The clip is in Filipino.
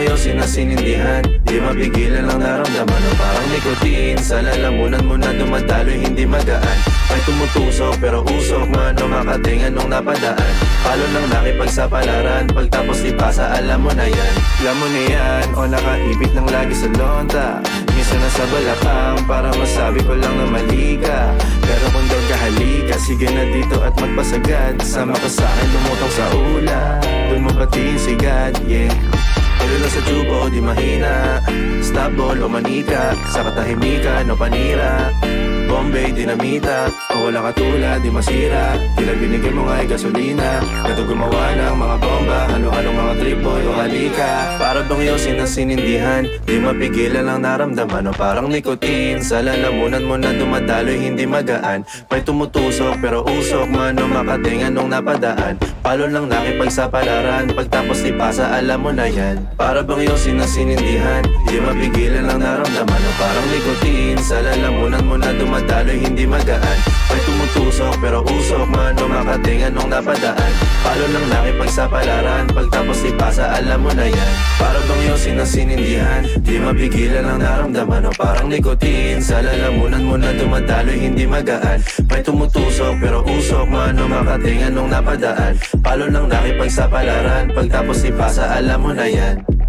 bang yosin na sinindihan? Di mapigilan ang naramdaman o parang nikotin sa lalamunan mo na dumadaloy hindi magaan. May tumutusok pero usok man o makatingan nung napadaan. Palo ng nakipagsapalaran, pagtapos di pasa alam mo na yan. Alam mo na yan o nakaipit ng lagi sa lonta. Minsan nasa balakang para masabi ko lang na mali ka. Pero kung daw kahalika, sige na dito at magpasagad. Sama ka sa'kin lumutong sa ula, dun mo patiin si God, yeah. Pero lang sa tubo o di mahina, stop ball o manika, sa katahimikan o panira, Bombay, dinamita, o walang katulad, di masira. Tila binigay mo nga'y gasolina, kato gumawa ng mga bomba, halo-halong mga trip boy o halika. Para bang yosin na sinindihan, di mapigilan ang naramdaman o parang nikotin sa lalamunan mo na dumadaloy hindi magaan. May tumutusok pero usok man o makatingan nung napadaan. Palo lang nakipagsapalaran, pagtapos di pasa alam mo na yan. Para bang yosin na sinindihan, di mapigilan ang naramdaman o parang nikotin sa lalamunan mo na dumadaloy hindi magaan. May tumutusok pero usok man o makatingan nung napadaan. Palo lang nakipagsapalaran, pagtapos di pasa alam mo na yan. Para bang yosin na sinindihan, di mapigilan ang naramdaman o parang nikotin sa lalamunan mo na dumadaloy hindi magaan. May tumutusok pero usok man o makatingan nung napadaan. Palo lang nakipagsapalaran, pagtapos di pasa alam mo na yan.